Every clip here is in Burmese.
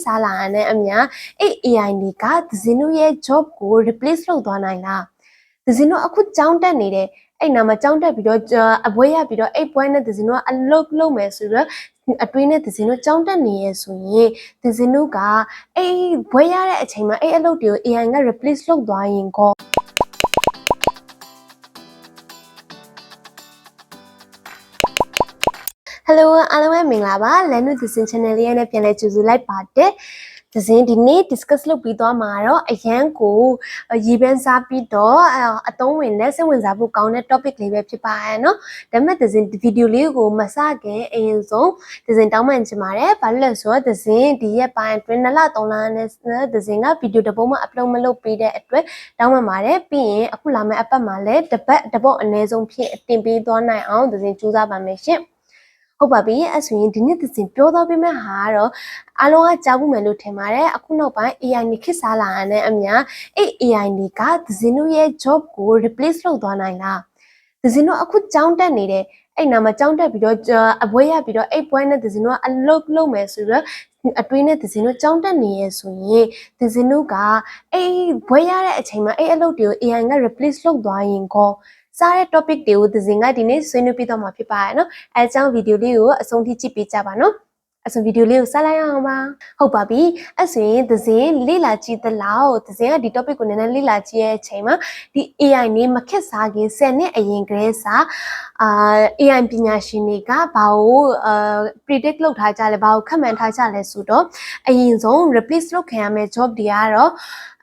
Sala and Amia, AI Nika, the Zinu job go replace load on Ina. The Zino a good sound and needed. A number sound a video, a boy up video, 8 point at the Zino, a low messenger, a twin at the Zino sound and near so ye. The Zinuga, a boy at a chamber, a load you, a replace load dying call. Hello, I'm Minglava, Lenu the Centenary and a piano to the light party. The Zendine discuss look with Amaro, a yanko, a Yiban Sapito, a tone witness and when Zabu counter topic live Pipano, the methods in the video Ligo, Masage, and so the Zendama Mare, Palaso, the Zen, the Yapa and Trinala, Tolan, the Zinga, video the Boma, Aplomalo, Peter at Dama Mare, being a Pulama Apamale, the boat and Nazon Timby Donna out, the Zentuza by Machine. Hobabi as we didn't think Pioda be my haro, Aloa Jabu Melu Temare, Akunopa, Ianiki Sala and Amia, Ianika, the Zinuye job go replace Lodonina. The Zino a good sound and needed. A number sound a video, a boy up video, 8 point at the Zino, a low messenger, a twin at the Zino sound and near so ye. The Zinuga, a boy at a chamber, a low deal, Ianga replace Lodine call. Sare topic deal the zinga dine Sunupito Mapipano, as some video leo, a song teach pizza. As a video leo salayama. Ho baby, as we the Zin, Lila Chi the Lao, the Zia, the topic on Lila Chi Chema, the AI name Makesagi, Sene, a Ingresa, AI Pinashinika, Bao, predict look Haja about comment Haja Lesudo, a yin replace look a job the arrow.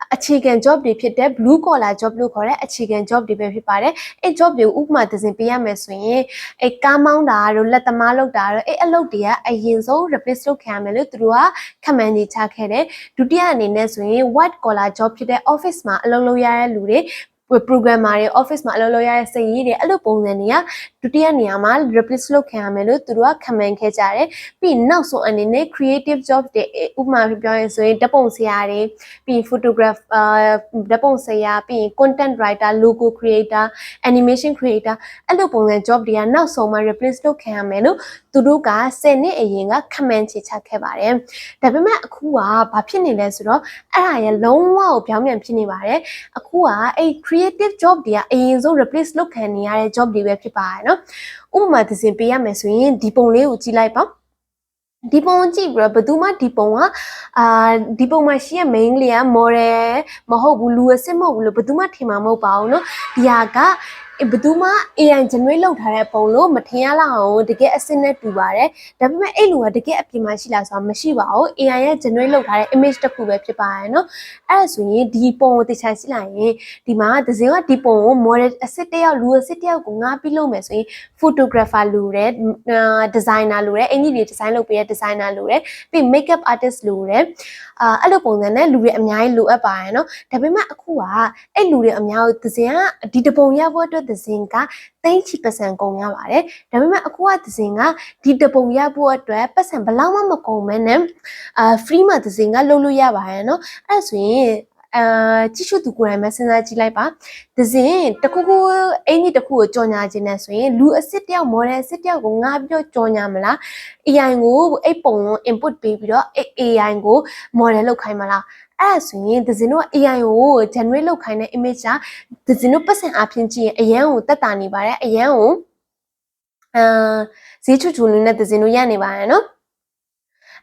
A chicken job de blue collar job blue collar, a chicken job de baby pare, a job de Ugma doesn't be a swing, a camount daro, let the malo daro, a low dear, a yinzo, replace lo camel through a command attack head, to dear in a swing, white collar job to the office ma, loloya lure. Programmare office ma lawyer say allo pongania to tia niamal replace lo camelo through a command kechare pin now so an creative job de uma so dapong siare pin photograph dapong saya pin content writer logo creator animation creator allo pong job dia now so ma replace lo camelo through ka send a yinga command chicha kebare dabema akua ba phit ni le so do ara ya longwa ko pyaung pyan phit ni bare akua a creative job dia so replace look can ya job de be phit ba no uma tsin pe ya me so yin di pong le ko ji lai pa di pong ji bro baduma di pong di pong ma shi ya main le ya model ma hou bu lu asit ma hou bu lo baduma thin ma ma hou ba no dia ka Baduma, AI generate load had a polo, Matiala, to get a senate to bare. Dabima Elu to get a Pimachilas on Mashiva, AI generate load had image to Kuba Pipano. As we deep on the Chasila, Dima, the Zilla Dipon, more a city or Lua city of Gunga below Messi, photographer lure, designer lure, any design look be a designer lure, be makeup artist lure. Alopon Lure Amia Lua Bino, Tabima Aqua, a Lure Amia, the Zia, Didaponia water. The zinga 30% ကုန်ရပါတယ်ဒါပေမဲ့အခုကသစင်ကဒီတပုံရဖို့အတွက်ပတ်စံဘလောက်မှမကုန်မဲနဲ့free မှာသစင်ကလုပ်လို့ရပါတယ်เนาะအဲ့ဆိုရင်ကြည့်ရှုသူကိုယ်တိုင်ပဲစဉ်းစားကြည့်လိုက်ပါသစင်တခုခုအင်ကြီးတခုကိုကြော်ညာခြင်းနဲ့ဆိုရင်လူအစ်စ်တယောက် model အစ်စ်တယောက်ကိုငါပြီးတော့ကြော်ညာမလား AI ကိုအဲ့ပုံလုံး input ပေးပြီးတော့ AI ကို model လုပ်ခိုင်းမလားအဲ့ဆိုရင်သစင်တို့ AI ကို generate လုပ်ခိုင်းတဲ့ image ကသစင်တို့ပတ်စံအပြင်ကြည့်ရင်အရန်ကိုတက်တာနေပါတယ်အရန်ကိုဈေးချူချူလေးနဲ့သစင်တို့ရနေပါတယ်နော်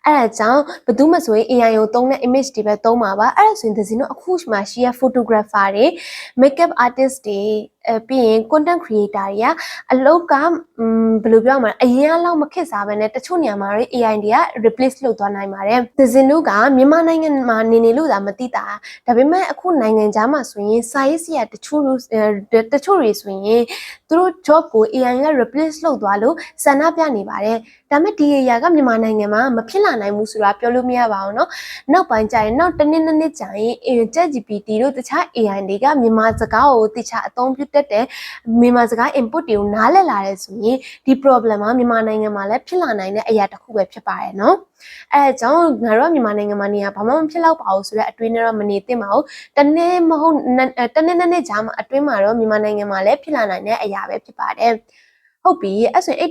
အဲ့ဒါကြောင့်ဘယ်သူမှဆိုရင် AI ကိုသုံးတဲ့ image တွေပဲသုံးပါပါအဲ့ဒါဆိုရင်သစင်တို့အခုမှရှိရ photographer တွေ makeup artist တွေပြီးရင် content creator တွေကအလောက်ကဘယ်လိုပြောမလဲအရင်လောက်မခက်စားပဲနဲ့တချို့နေရာမှာ AI တွေက replace လုပ်သွားနိုင်ပါတယ်သစင်တို့ကမြန်မာနိုင်ငံမှာနေလို့သာမသိတာဒါပေမဲ့အခုနိုင်ငံခြားမှာဆိုရင် size ရတချို့တွေဆိုရင်သူတို့ job ကို AI က replace လုပ်သွားလို့ဆန္ဒပြနေပါတယ်ဒါပေမဲ့ဒီအရာကမြန်မာနိုင်ငံမှာမဖြစ်လာနိုင်ဘူးဆိုတာပြောလို့မရပါဘူးเนาะနောက်ပိုင်းကျရင်နောက်တစ်နှစ်ကြာရင် ChatGPT တို့တခြား AI တွေကမြန်မာစကားကိုတခြားအသုံးပြုတတ်တဲ့မြန်မာစကား input တွေကိုနားလည်လာတယ်ဆိုရင်ဒီ problem ကမြန်မာနိုင်ငံမှာလည်းဖြစ်လာနိုင်တဲ့အရာတစ်ခုပဲဖြစ်ပါတယ်เนาะအဲအကြောင်းငါတို့မြန်မာနိုင်ငံမှာနေရဘာမှမဖြစ်တော့ပါဘူးဆိုတော့အတွင်းထဲတော့မနေသင့်ပါဘူးတနေ့မဟုတ်တနေ့ကြာမှအတွင်းမှာတော့မြန်မာနိုင်ငံမှာလည်းဖြစ်လာနိုင်တဲ့အရာပဲဖြစ်ပါတယ်ဟုတ်ပြီအဲ့ဆိုရင်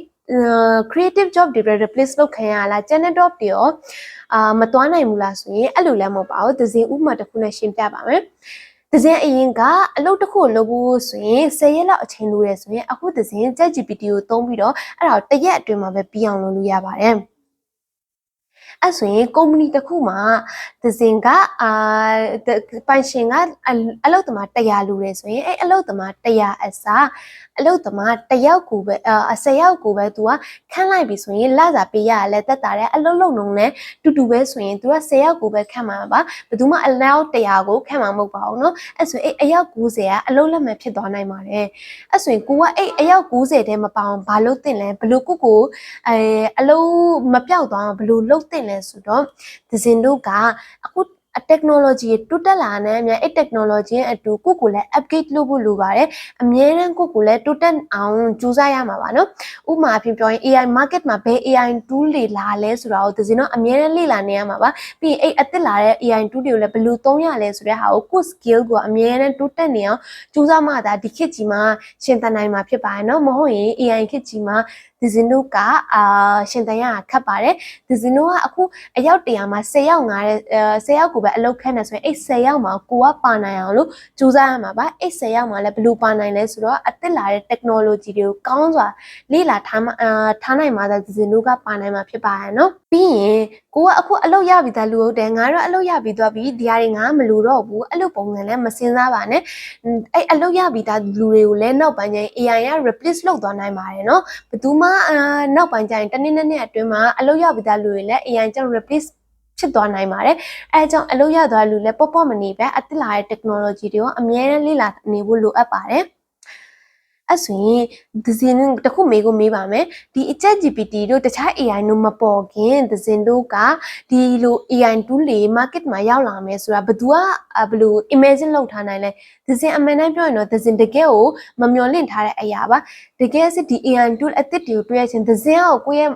creative job တွေ replace လုပ်ခံရလား channel job တွေရောမတွားနိုင်ဘူးလားဆိုရင်အဲ့လိုလည်းမဟုတ်ပါဘူးသစဉ်ဥပမာတစ်ခုနဲ့ရှင်းပြပါမယ်သစဉ်အရင်ကအလုပ်တစ်ခုကိုလုပ်ဖို့ဆိုရင်10ရက်လောက်အချိန်လိုတယ်ဆိုရင်အခုသစဉ် ChatGPT ကိုသုံးပြီးတော့အဲ့ဒါကိုတစ်ရက်အတွင်းမှာပဲပြီးအောင်လုပ်လို့ရပါတယ်အဲ့ဆိုရင်ကုမ္ပဏီတစ်ခုမှာသစဉ်ကပိုင်ရှင်ကအလုပ်သမား100လူတယ်ဆိုရင်အဲ့အလုပ်သမား100အစားအလုပ်သမား1ယောက်ကိုပဲ10ယောက်ကိုပဲသူကခန့်လိုက်ပြီဆိုရင်လစာပေးရလဲတက်တာတဲ့အလုပ်လုပ်နှုန်းနဲ့တူတူပဲဆိုရင်သူက10ယောက်ကိုပဲခန့်မှာပါဘယ်သူမှအလောက်100ကိုခန့်မှာမဟုတ်ပါဘူးเนาะအဲ့ဆိုရင်အဲ့အယောက်90ကအလုပ်လက်မဲ့ဖြစ်သွားနိုင်ပါတယ်အဲ့ဆိုရင်ကိုကအဲ့အယောက်90တဲမပေါအောင်ဘာလို့တင်လဲဘလို့ကိုအလုပ်မပြောက်သွားအောင်ဘလို့လုပ်တင်လဲဆိုတော့သစဉ်တို့ကအခုtechnology တိုးတက်လာနေအများအဲ့ technology အတူကိုကိုလည်း upgrade လုပ်ဖို့လိုပါတယ်အများရန်ကိုကိုလည်းတိုးတက်အောင်ကြိုးစားရမှာပါနော်ဥပမာအဖြစ်ပြောရင် AI market မှာဘယ် AI tool တွေလာလဲဆိုတာကိုသစဉ်တော့အများရန်လေ့လာနေရမှာပါပြီးရင်အဲ့အသစ်လာတဲ့ AI tool တွေကိုလည်းဘယ်လိုသုံးရလဲဆိုတဲ့ဟာကိုကို skill ကိုအများရန်တိုးတက်နေအောင်ကြိုးစားမှသာဒီခေတ်ကြီးမှာရှင်သန်နိုင်မှာဖြစ်ပါတယ်နော်မဟုတ်ရင် AI ခေတ်ကြီးမှာသစဉ်တို့ကရှင်သန်ရတာခက်ပါတယ်သစဉ်တို့ကအခုအယောက်100မှာ10ယောက်10ယောက်ကိုပဲအလုပ်ခန့်နေဆိုရင်အဲ့10ယောက်မှာကိုကပါနိုင်အောင်လို့ကြိုးစားရမှာပါအဲ့10ယောက်မှာလည်းဘယ်လိုပါနိုင်လဲဆိုတော့အသစ်လာတဲ့ technology တွေကိုကောင်းစွာလေ့လာထားနိုင်မှာသစဉ်တို့ကပါနိုင်မှာဖြစ်ပါတယ်နော်ပြီးရင်ကိုကအခုအလုပ်ရပြီးသားလူဟုတ်တယ်ငါတော့အလုပ်ရပြီးသွားပြီဒီဟာတွေငါမလိုတော့ဘူးအဲ့လိုပုံစံနဲ့မစင်စားပါနဲ့အဲ့အလုပ်ရပြီးသားလူတွေကိုလည်းနောက်ပိုင်းကျရင် AI က replace လုပ်သွားနိုင်ပါတယ်နော်ဘယ်သူမှနောက်ပိုင်းကျရင်တစ်နှစ်နှစ်အတွင်းမှာအလုပ်ရပြီးသားလူတွေလည်း AI ကြောင့် replace ဖြစ်သွားနိုင်ပါတယ်အဲအကြောင်းအလုပ်ရသွားလူလည်းပေါ့မနေပဲအသစ်လာတဲ့ technology တွေကိုအများနဲ့လေ့လာနေဖို့လိုအပ်ပါတယ်အဲ့ဆိုရင်သစဉ်တခုမေးပါမယ်ဒီ ChatGPT တို့တခြား AI တို့မပေါ်ခင်သစဉ်တို့ကဒီလို AI tool တွေ market မှာရောက်လာမယ်ဆိုတာဘယ်သူကဘယ်လို imagine လုပ်ထားနိုင်လဲသစဉ်အမှန်တမ်းပြောရင်တော့သစဉ်တကယ်ကိုမမျှော်လင့်ထားတဲ့အရာပါတကယ်စစ်ဒီ AI tool အသစ်တွေကိုတွေ့ရချင်းသစဉ်ကိုကိုယ့်ရဲ့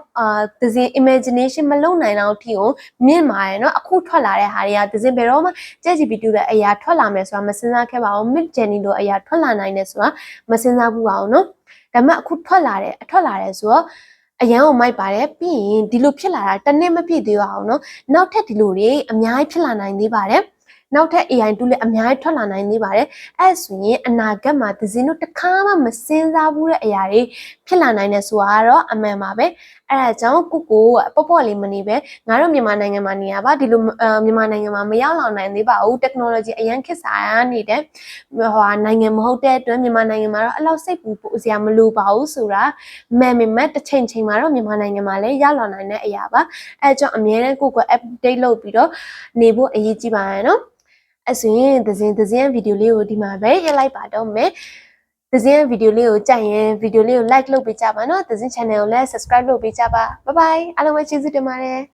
သစဉ် imagination မလုပ်နိုင်တော့အထိကိုမြင့်မာရယ်เนาะအခုထွက်လာတဲ့ဟာတွေကသစဉ်ဘယ်တော့မှ ChatGPT တို့ရဲ့အရာထွက်လာမယ်ဆိုတာမစဉ်းစားခဲ့ပါဘူး Mid Journey တို့အရာထွက်လာနိုင်တယ်ဆိုတာမစဉ်းစားဘူးပါဘူးเนาะဒါပေမဲ့အခုထွက်လာတယ်ဆိုတော့အရန်ကိုမိုက်ပါတယ်ပြီးရင်ဒီလိုဖြစ်လာတာတစ်နှစ်မပြည့်သေးပါဘူးเนาะနောက်ထပ်ဒီလိုတွေအများကြီးဖြစ်လာနိုင်သေးပါတယ်နောက်ထပ် AI tool လည်းအများကြီးထွက်လာနိုင်သေးပါတယ်အဲ့ဆိုရင်အနာဂတ်မှာသစဉ်တို့တစ်ခါမှမစင်စားဘူးတဲ့အရာတွေဖြစ်လာနိုင်တယ်ဆိုတာကတော့အမှန်ပါပဲအဲ့ဒါကြောင့်ကိုပေါ့လေးမနေပဲငါတို့မြန်မာနိုင်ငံမှာနေရပါဒီလိုမြန်မာနိုင်ငံမှာမရောက်လာနိုင်သေးပါဘူး technology အရန်ခေတ်စားနေတဲ့နိုင်ငံမဟုတ်တဲ့အတွက်မြန်မာနိုင်ငံမှာတော့အဲ့လောက်စိတ်ပူစရာမလိုပါဘူးဆိုတာမှန်ပေမဲ့တစ်ချိန်မှာတော့မြန်မာနိုင်ငံမှာလည်းရောက်လာနိုင်တဲ့အရာပါအဲ့ကြောင့်အများနဲ့ကို update လုပ်ပြီးတော့နေဖို့အရေးကြီးပါရဲ့နော်အဲ့ဆိုရင်သစဉ်ဗီဒီယိုလေးကိုဒီမှာပဲရက်လိုက်ပါတော့မယ်သစဉ်ဗီဒီယိုလေးကိုကြိုက်ရင်ဗီဒီယိုလေးကို like လုပ်ပေးကြပါနော်သစဉ် channel ကိုလည်း subscribe လုပ်ပေးကြပါ bye bye အားလုံးပဲကျေးဇူးတင်ပါတယ်